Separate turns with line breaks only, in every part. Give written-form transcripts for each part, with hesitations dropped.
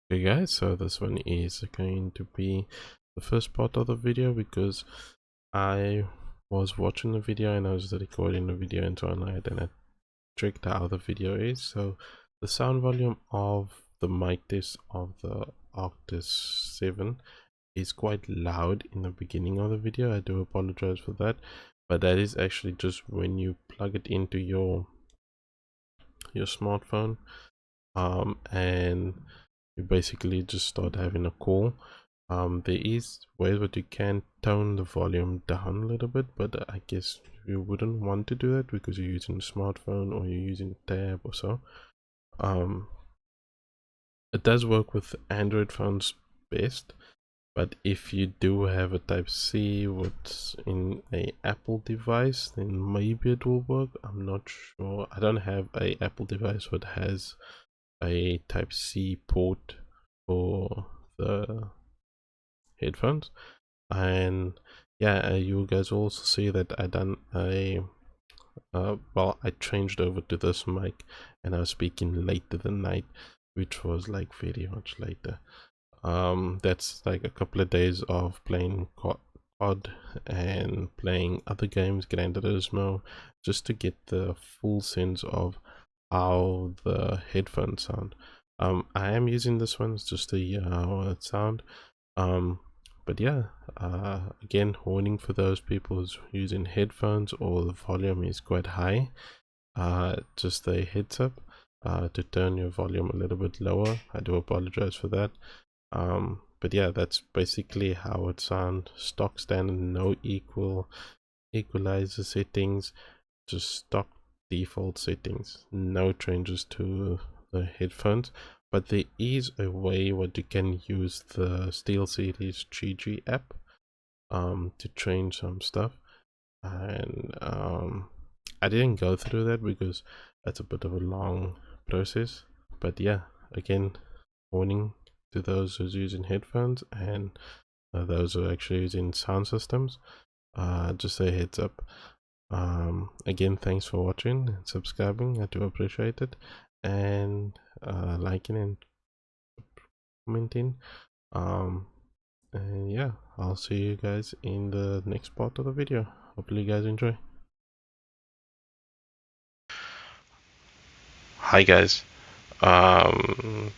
Hey guys, so this one is going to be the first part of the video because I was watching the video and I was recording the video into Android and I checked how the video is. So the sound volume of the mic test of the Arctis 7 is quite loud in the beginning of the video. I do apologize for that, but that is actually just when you plug it into your smartphone and you basically just start having a call. There is ways that you can tone the volume down a little bit, but I guess you wouldn't want to do that because you're using a smartphone or you're using a tab or so. It does work with Android phones best, but if you do have a Type-C what's in a Apple device, then maybe it will work. I'm not sure. I don't have a Apple device that has a Type-C port for the headphones. And yeah, you guys also see that I done a well, I changed over to this mic and I was speaking later than night, which was like very much later. That's like a couple of days of playing COD and playing other games, Gran Turismo, just to get the full sense of how the headphones sound. I am using this one just to hear how it sound. But yeah, again, warning for those people who's using headphones or the volume is quite high. Just a heads up to turn your volume a little bit lower. I do apologize for that. But yeah, that's basically how it sounds. Stock standard, no equalizer settings, just stock default settings, no changes to the headphones. But there is a way what you can use the Steelseries GG app to change some stuff, and I didn't go through that because that's a bit of a long process. But yeah, again, warning to those who's using headphones and those who are actually using sound systems, just a heads up. Again, thanks for watching and subscribing. I do appreciate it, and liking and commenting. And yeah, I'll see you guys in the next part of the video. Hopefully you guys enjoy. Hi guys. um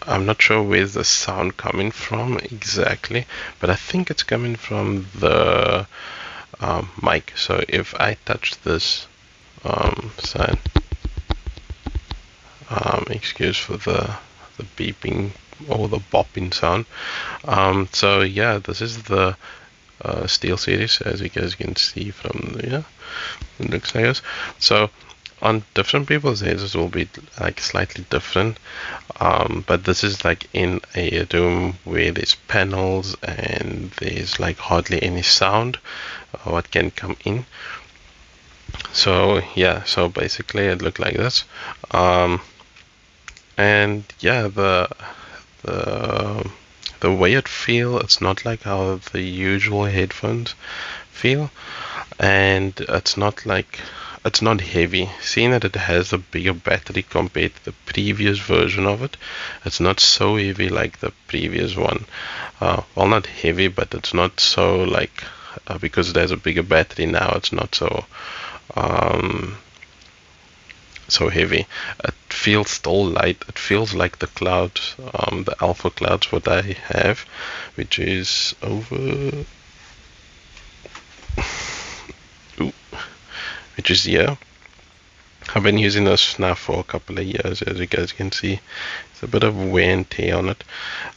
I'm not sure where's the sound coming from exactly, but I think it's coming from the mic. So if I touch this side, excuse for the beeping or the bopping sound. So yeah, this is the Steelseries, as you guys can see from the, yeah, it looks like this. So on different people's heads it will be like slightly different, but this is like in a room where there's panels and there's like hardly any sound what can come in. So yeah, so basically it looked like this, and yeah, the way it feels, it's not like how the usual headphones feel, and it's not heavy. Seeing that it has a bigger battery compared to the previous version of it, it's not so heavy like the previous one. Well, not heavy, but it's not so like, because it has a bigger battery now, it's not so so heavy. It feels still light. It feels like the clouds, the alpha clouds what I have, which is over, ooh, which is here. I've been using this now for a couple of years, as you guys can see. It's a bit of wear and tear on it.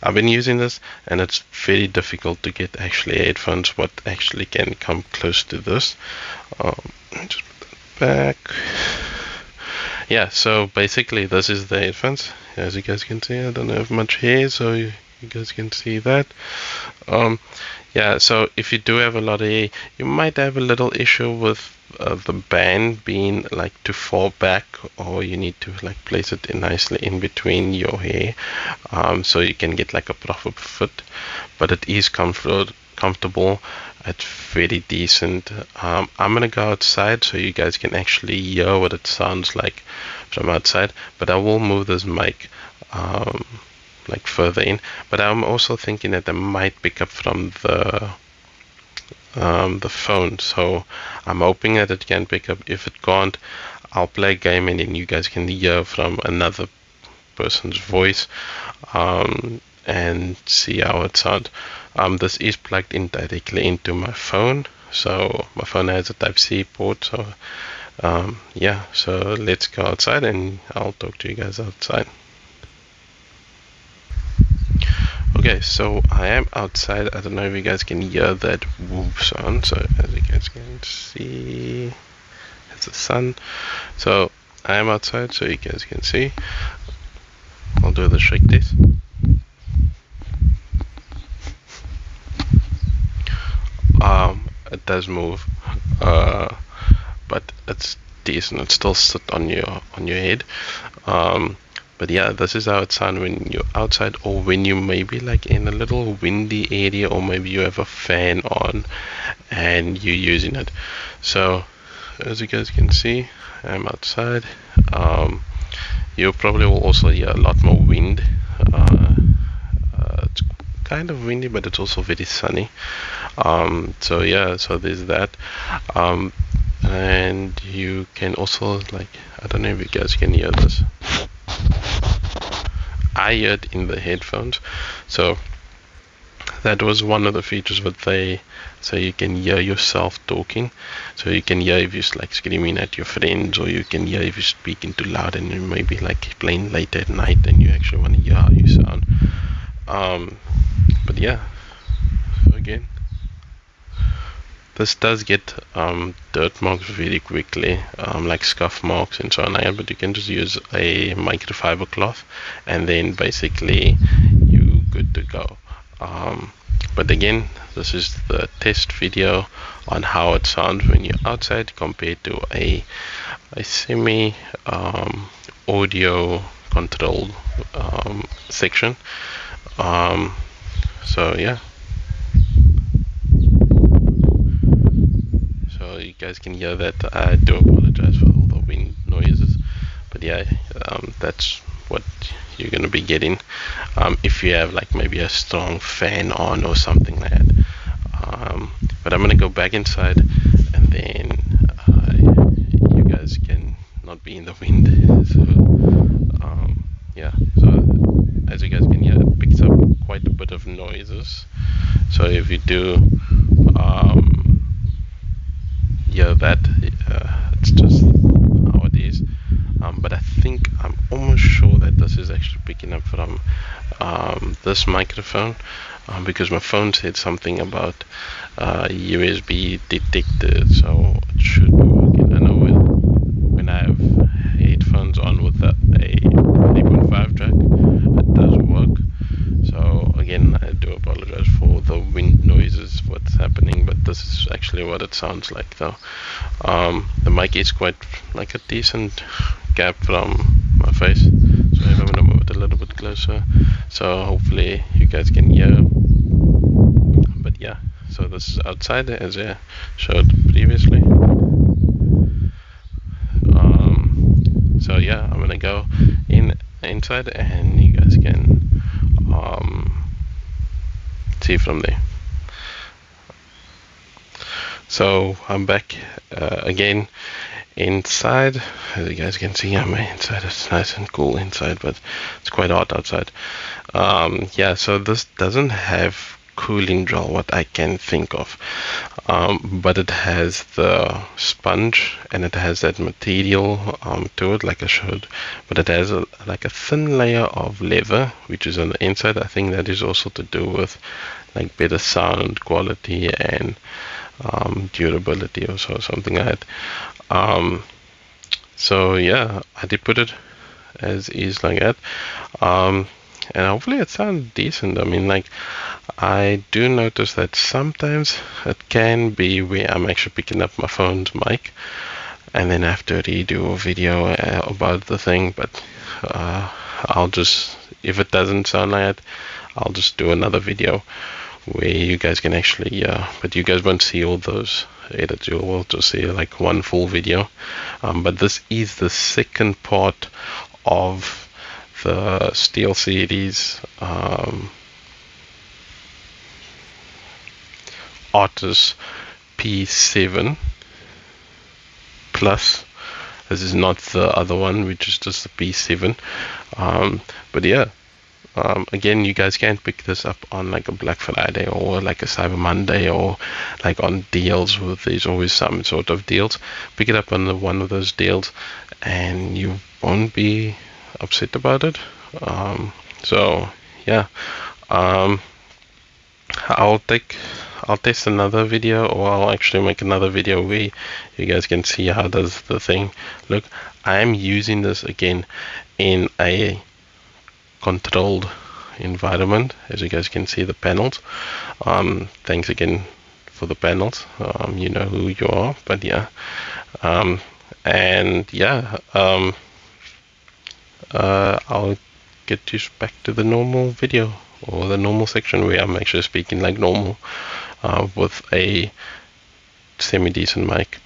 I've been using this and it's very difficult to get actually headphones what actually can come close to this. Just put that back. Yeah, so basically this is the headphones. As you guys can see, I don't have much hair, so you guys can see that. Yeah, so if you do have a lot of hair, you might have a little issue with the band being like too far back, or you need to like place it in nicely in between your hair, so you can get like a proper fit. But it is comfortable. It's very decent. I'm gonna go outside so you guys can actually hear what it sounds like from outside, but I will move this mic like further in, but I'm also thinking that they might pick up from the phone, so I'm hoping that it can pick up. If it can't, I'll play a game and then you guys can hear from another person's voice and see how it sounds. This is plugged in directly into my phone, so my phone has a Type-C port, so yeah, so let's go outside and I'll talk to you guys outside. Okay, so I am outside. I don't know if you guys can hear that whoop sound. So as you guys can see, it's the sun. So I am outside, so you guys can see. I'll do the shake test. It does move, but it's decent. It still sits on your head. But yeah, this is how it sounds when you're outside, or when you maybe like in a little windy area, or maybe you have a fan on and you're using it. So as you guys can see, I'm outside. You probably will also hear a lot more wind. It's kind of windy, but it's also very sunny. So yeah, so there's that. And you can also, like, I don't know if you guys can hear this. I hear it in the headphones, so that was one of the features that they, so you can hear yourself talking. So you can hear if you're like screaming at your friends, or you can hear if you're speaking too loud and you maybe like playing late at night and you actually want to hear how you sound. But yeah, so again, this does get dirt marks very quickly, like scuff marks and so on, but you can just use a microfiber cloth and then basically you're good to go. But again, this is the test video on how it sounds when you're outside compared to a semi audio controlled section. So yeah. So you guys can hear that. I do apologize for all the wind noises, but yeah, that's what you're gonna be getting if you have like maybe a strong fan on or something like that. But I'm gonna go back inside, and then you guys can not be in the wind. So yeah, so as you guys can hear, it picks up quite a bit of noises. So if you do hear that, it's just how it is. But I think I'm almost sure that this is actually picking up from this microphone, because my phone said something about USB detected, so it should be working. I know when I have headphones on with a 3.5 jack, it does work. So again, I do apologize for the wind noises, what's happening, but this is actually what it sounds like though. The mic is quite like a decent gap from my face, so I'm going to move it a little bit closer, so hopefully you guys can hear. But yeah, so this is outside as I showed previously. So yeah, I'm gonna go inside and you guys can see from there. So I'm back again inside. As you guys can see, I'm inside. It's nice and cool inside, but it's quite hot outside. Yeah, so this doesn't have cooling gel, what I can think of, but it has the sponge and it has that material to it, like I showed, but it has like a thin layer of leather which is on the inside. I think that is also to do with like better sound quality and durability or so, something like that. So yeah, I did put it as is like that, and hopefully it sounds decent. I mean, like, I do notice that sometimes it can be where I'm actually picking up my phone's mic and then I have to redo a video about the thing, but I'll just, if it doesn't sound like that, I'll just do another video where you guys can actually, but you guys won't see all those edits. You will just see like one full video. But this is the second part of the Steelseries Arctis P7 Plus. This is not the other one, which is just the P7. But yeah, again, you guys can pick this up on like a Black Friday or like a Cyber Monday or like on deals. There's always some sort of deals. Pick it up on one of those deals and you won't be upset about it. So yeah, I'll test another video, or I'll actually make another video where you guys can see how does the thing look. I am using this again in a controlled environment, as you guys can see the panels. Thanks again for the panels. You know who you are, but yeah. And yeah, I'll get you back to the normal video, or the normal section where I'm actually speaking like normal, with a semi-decent mic.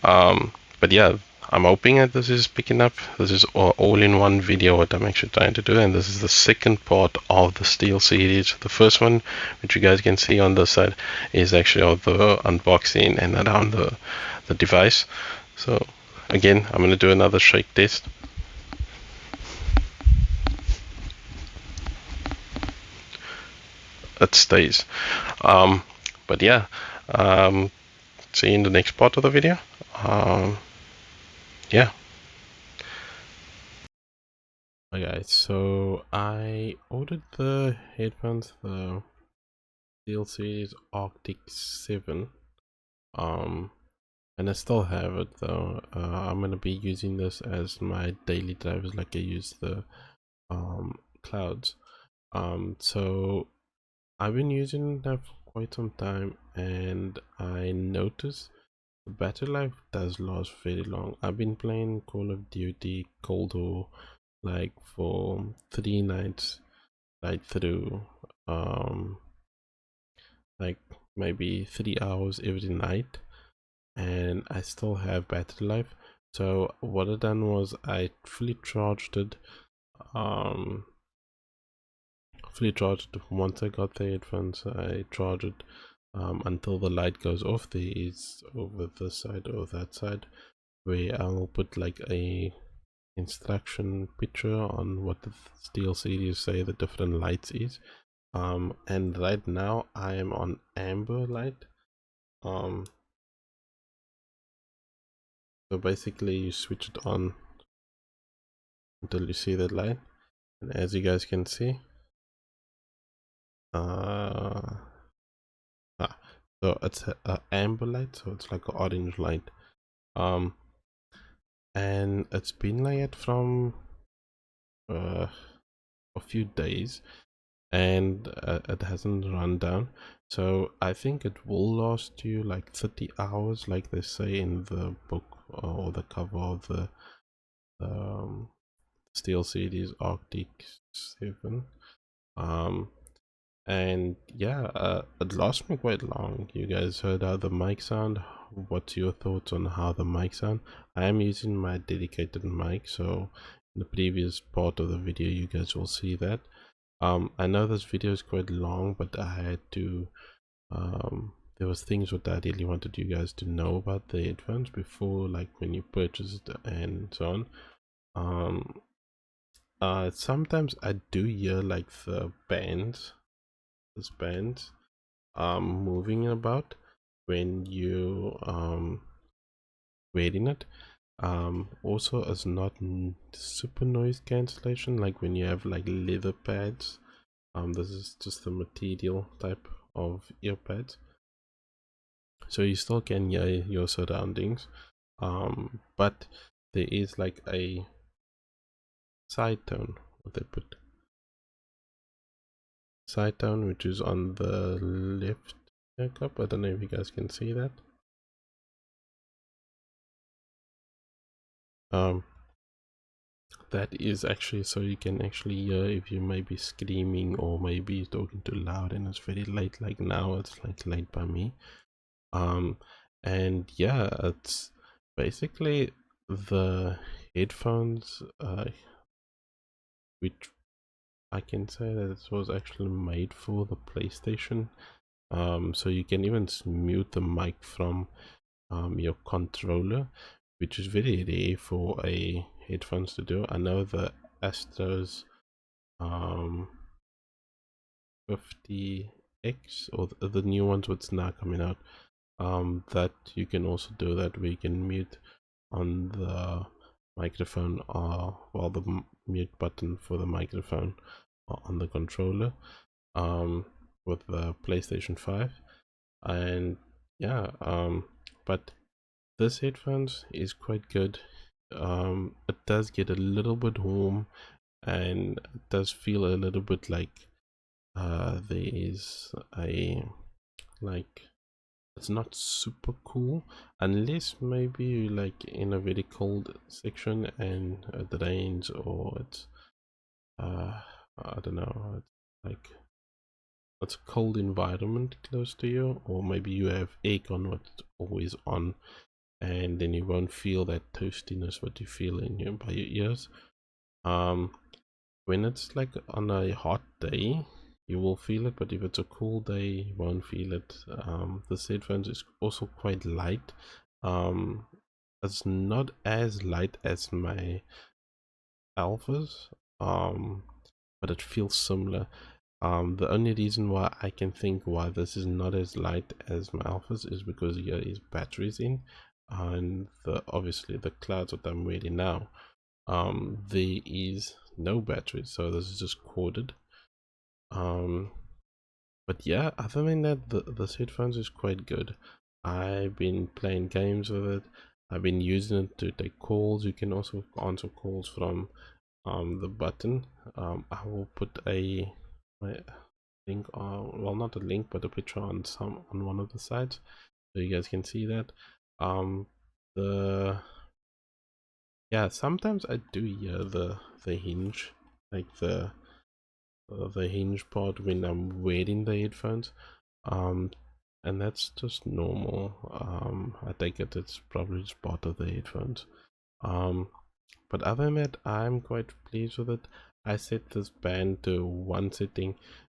But yeah, I'm hoping that this is picking up. This is all in one video what I'm actually trying to do, and this is the second part of the Steelseries. The first one, which you guys can see on this side, is actually of the unboxing and around the device. So again, I'm going to do another shake test. It stays. But yeah, see you in the next part of the video. Yeah. Okay, so I ordered the headphones, the Steelseries Arctic 7, and I still have it though. I'm gonna be using this as my daily drivers, like I use the clouds. So I've been using that for quite some time, and I noticed the battery life does last very long. I've been playing Call of Duty Cold War like for 3 nights right through, like maybe 3 hours every night, and I still have battery life. So what I done was I fully charged it. Once I got the headphones, I charged it until the light goes off. There is over this side or that side where I will put like a instruction picture on what the Steelseries say the different lights is. And right now I am on amber light. So basically you switch it on until you see that light, and as you guys can see, so it's a amber light, so it's like an orange light. And it's been like it from a few days, and it hasn't run down. So I think it will last you like 30 hours, like they say in the book or the cover of the Steelseries Arctic 7. And yeah, it lasts me quite long. You guys heard how the mic sound. What's your thoughts on how the mic sound? I am using my dedicated mic, so in the previous part of the video you guys will see that. I know this video is quite long, but I had to there was things what I really wanted you guys to know about the headphones before, like when you purchase it and so on. Sometimes I do hear like the bands moving about when you wearing it. Also, it's not super noise cancellation like when you have like leather pads. This is just the material type of ear pads, so you still can hear your surroundings, but there is like a side tone, what they put side tone, which is on the left ear cup. I don't know if you guys can see that. That is actually so you can actually hear if you may be screaming or maybe talking too loud and it's very late, like now it's like late by me. And yeah, it's basically the headphones which I can say that it was actually made for the PlayStation. So you can even mute the mic from your controller, which is very rare for a headphones to do. I know the Astros um, 50X, or the new ones what's now coming out, that you can also do that, where you can mute on the microphone, well, the mute button for the microphone on the controller, with the PlayStation 5. And yeah, but this headphones is quite good. It does get a little bit warm, and it does feel a little bit like there is a, like, it's not super cool unless maybe you like in a very cold section and it rains, or it's I don't know, it's like it's a cold environment close to you, or maybe you have aircon what's always on, and then you won't feel that toastiness what you feel in your by your ears. When it's like on a hot day, you will feel it, but if it's a cool day, you won't feel it. This headphones is also quite light. um it's not as light as my alphas, but it feels similar. The only reason why I can think why this is not as light as my alphas is because here is batteries in, and obviously the clouds that I'm wearing now, there is no battery, so this is just corded. um but yeah, other than that, this headphones is quite good. I've been playing games with it. I've been using it to take calls. You can also answer calls from the button. I will put a link on, well, not a link but a picture on one of the sites, so you guys can see that. The Yeah, sometimes I do hear the hinge, like the hinge part when I'm wearing the headphones, um and that's just normal. I take it it's probably just part of the headphones. um but other than that, I'm quite pleased with it. I set this band to one setting,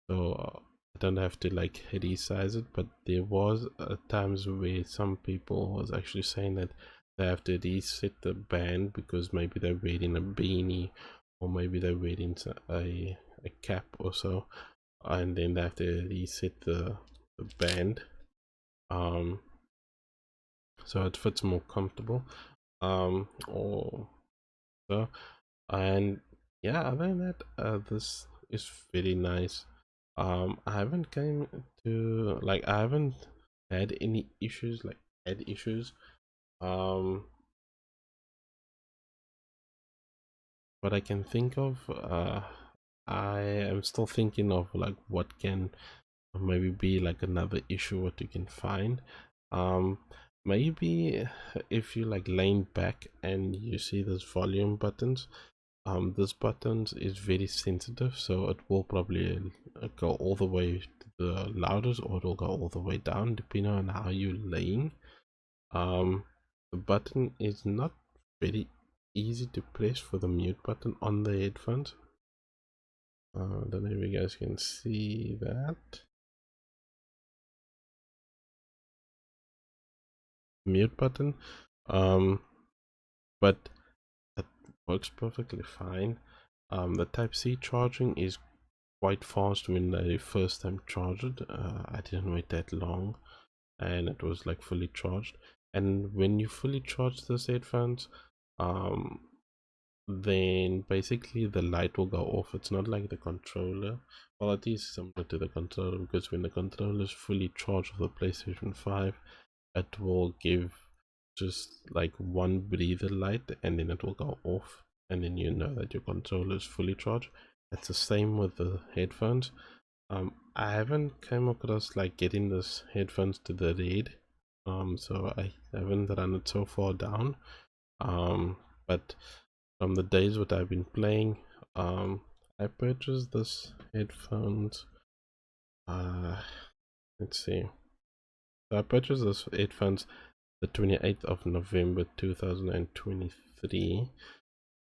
so I don't have to like resize it. But there was times where some people was actually saying that they have to reset the band because maybe they're wearing a beanie, or maybe they're wearing a cap or so, and then they have to reset the band, um so it fits more comfortable, or so. And yeah, other than that, this is very nice. I haven't came to like, I haven't had any issues, like had issues. um what I can think of, I am still thinking of like what can maybe be like another issue what you can find. um Maybe if you like lean back and you see those volume buttons, this buttons is very sensitive, so it will probably go all the way to the loudest, or it will go all the way down depending on how you lean. um the button is not very easy to press for the mute button on the headphones. I don't know if you guys can see that mute button, um but it works perfectly fine. The type C charging is quite fast when I first time charged it. I didn't wait that long, and it was like fully charged. And when you fully charge this headphones, um then basically the light will go off. It's not like the controller. Well, it is similar to the controller, because when the controller is fully charged with the PlayStation 5, it will give just like one breather light, and then it will go off, and then you know that your controller is fully charged. It's the same with the headphones. I haven't come across like getting this headphones to the red, so I haven't run it so far down. But from the days what I've been playing, I purchased this headphones. Uh, let's see. So I purchased this headphones the 28th of November 2023,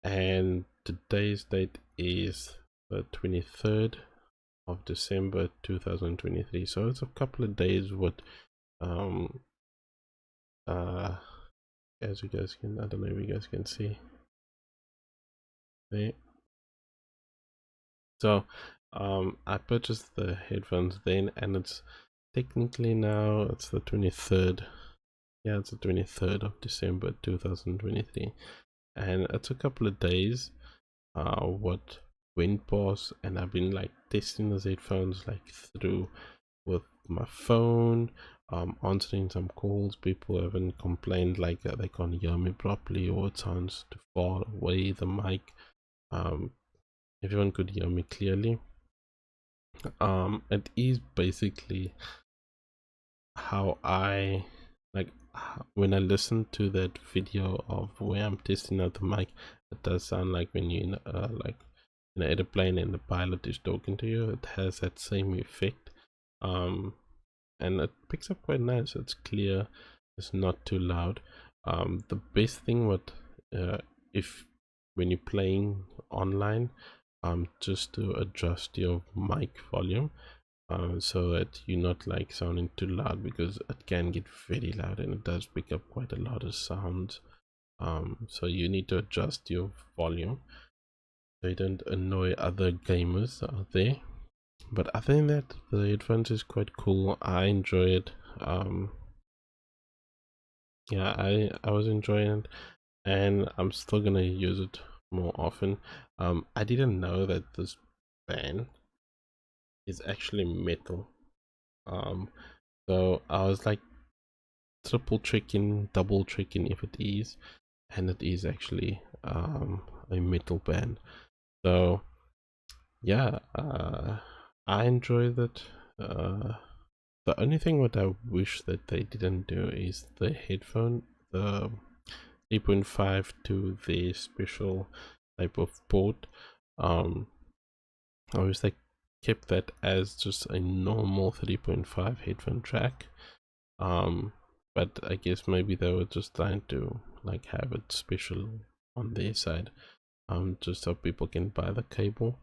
and today's date is the 23rd of December 2023. So it's a couple of days with um as you guys can, I don't know if you guys can see there. So I purchased the headphones then, and it's technically now it's the 23rd. Yeah, it's the 23rd of December 2023, and it's a couple of days what went past, and I've been like testing those headphones like through with my phone, answering some calls. People haven't complained like they can't hear me properly, or it sounds too far away, the mic. Everyone could hear me clearly. It is basically how I like when I listen to that video of where I'm testing out the mic. It does sound like when you're in like in an airplane and the pilot is talking to you. It has that same effect, um and it picks up quite nice. It's clear, it's not too loud. The best thing what if when you're playing online, just to adjust your mic volume, so that you're not like sounding too loud, because it can get very loud and it does pick up quite a lot of sounds. So you need to adjust your volume so you don't annoy other gamers out there. But I think that the headphones is quite cool. I enjoy it. Yeah, I was enjoying it, and I'm still gonna use it more often. I didn't know that this band is actually metal. um so I was like triple checking, double checking if it is, and it is actually a metal band. So yeah, I enjoyed it. The only thing what I wish that they didn't do is the headphone, the 3.5 to the special type of port. I wish they kept that as just a normal 3.5 headphone jack. But I guess maybe they were just trying to like have it special on their side, just so people can buy the cable.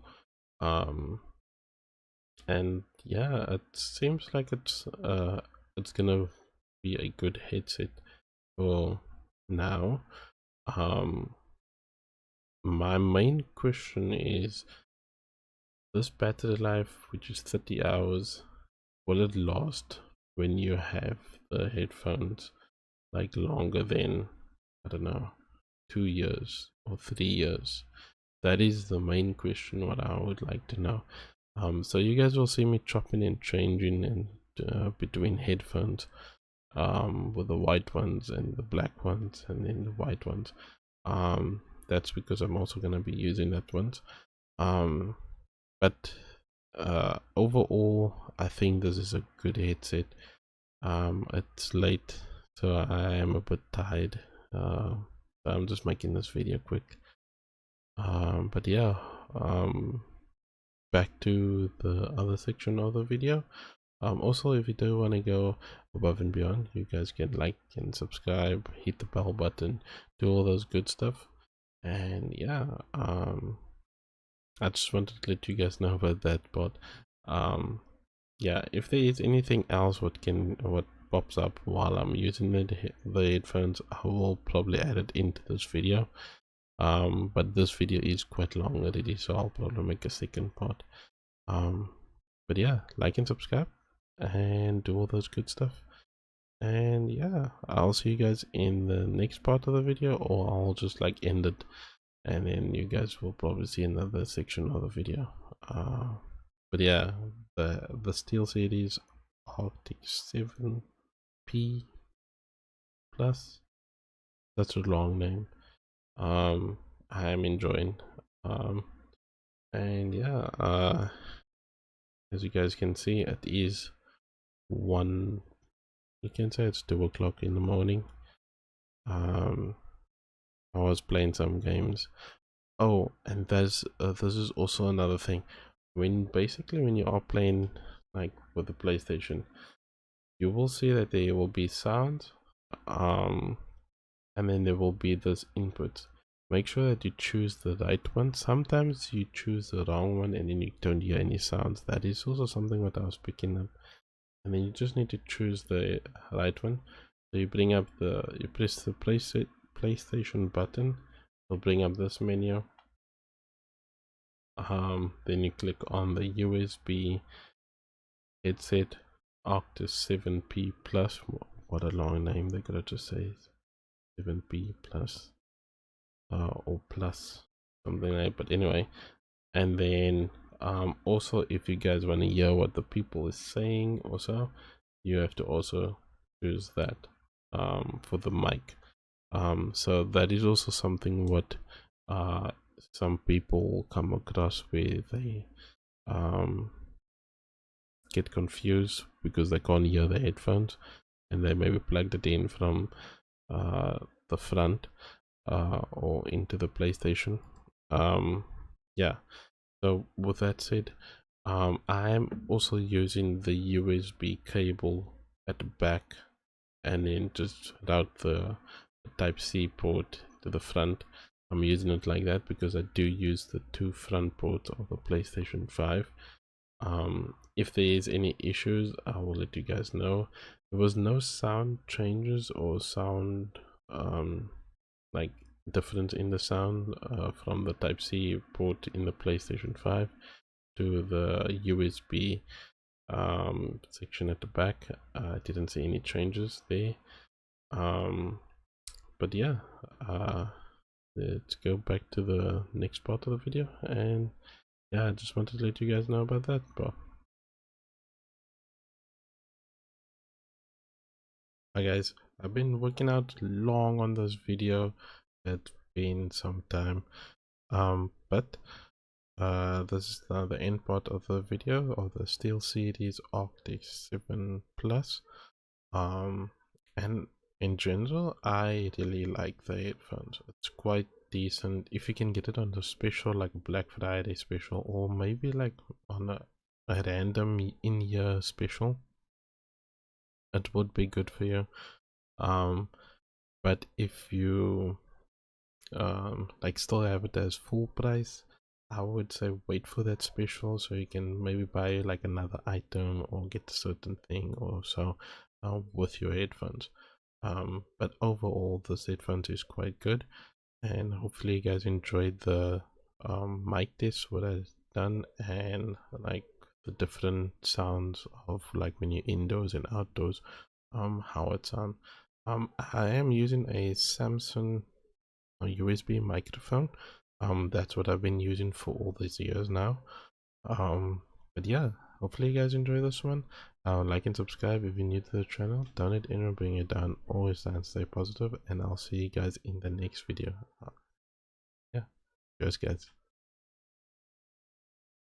And yeah, it seems like it's gonna be a good headset for now. um my main question is, this battery life, which is 30 hours, will it last when you have the headphones like longer than, I don't know, 2 years or 3 years? That is the main question what I would like to know. So you guys will see me chopping and changing and between headphones, with the white ones and the black ones and then the white ones. That's because I'm also going to be using that ones. But overall, I think this is a good headset. It's late, so I am a bit tired. So I'm just making this video quick. But yeah, back to the other section of the video. Also, if you do want to go above and beyond, you guys can like and subscribe, hit the bell button, do all those good stuff. And yeah, I just wanted to let you guys know about that. But yeah, if there is anything else what pops up while I'm using the headphones, I will probably add it into this video. But this video is quite long already, so I'll probably make a second part. But yeah, like and subscribe and do all those good stuff. And yeah, I'll see you guys in the next part of the video, or I'll just like end it, and then you guys will probably see another section of the video. But yeah, the Steelseries Arctis 7P plus, that's a long name. I am enjoying. And yeah, as you guys can see, it is you can say it's 2 o'clock in the morning. I was playing some games. Oh, and this is also another thing. When you are playing like with the PlayStation, you will see that there will be sound, and then there will be this input. make sure that you choose the right one. Sometimes you choose the wrong one and then you don't hear any sounds. That is also something that I was picking up. And then you just need to choose the right one. So you bring up you press the PlayStation button. It'll bring up this menu. Then you click on the USB headset Arctis 7P Plus. What a long name, they gotta just say 7P Plus or Plus, something like. But anyway, and then also if you guys want to hear what the people is saying, also you have to also choose that for the mic. So that is also something what some people come across where they get confused because they can't hear the headphones and they maybe plugged it in from the front or into the PlayStation. Yeah, so with that said, I am also using the USB cable at the back and then just route the Type-C port to the front. I'm using it like that because I do use the two front ports of the PlayStation 5. If there is any issues, I will let you guys know. There was no sound changes or sound like difference in the sound from the Type-C port in the PlayStation 5 to the USB section at the back. I didn't see any changes there. But yeah, let's go back to the next part of the video, and yeah, I just wanted to let you guys know about that, bro. Hi guys, I've been working out long on this video. It's been some time, but this is now the end part of the video of the Steelseries Arctis 7 Plus. And in general, I really like the headphones. It's quite decent. If you can get it on the special, like Black Friday special, or maybe like on a random in-year special, it would be good for you. But if you like still have it as full price, I would say wait for that special so you can maybe buy like another item or get a certain thing or so with your headphones. But overall this headphones is quite good, and hopefully you guys enjoyed the mic test what I've done, and like the different sounds of like when you're indoors and outdoors, how it sounds. I am using a Samsung USB microphone. That's what I've been using for all these years now. But yeah, hopefully you guys enjoy this one. Like and subscribe if you're new to the channel. Don't let anyone bring you down. Always stand, stay positive, and I'll see you guys in the next video. Yeah, cheers guys.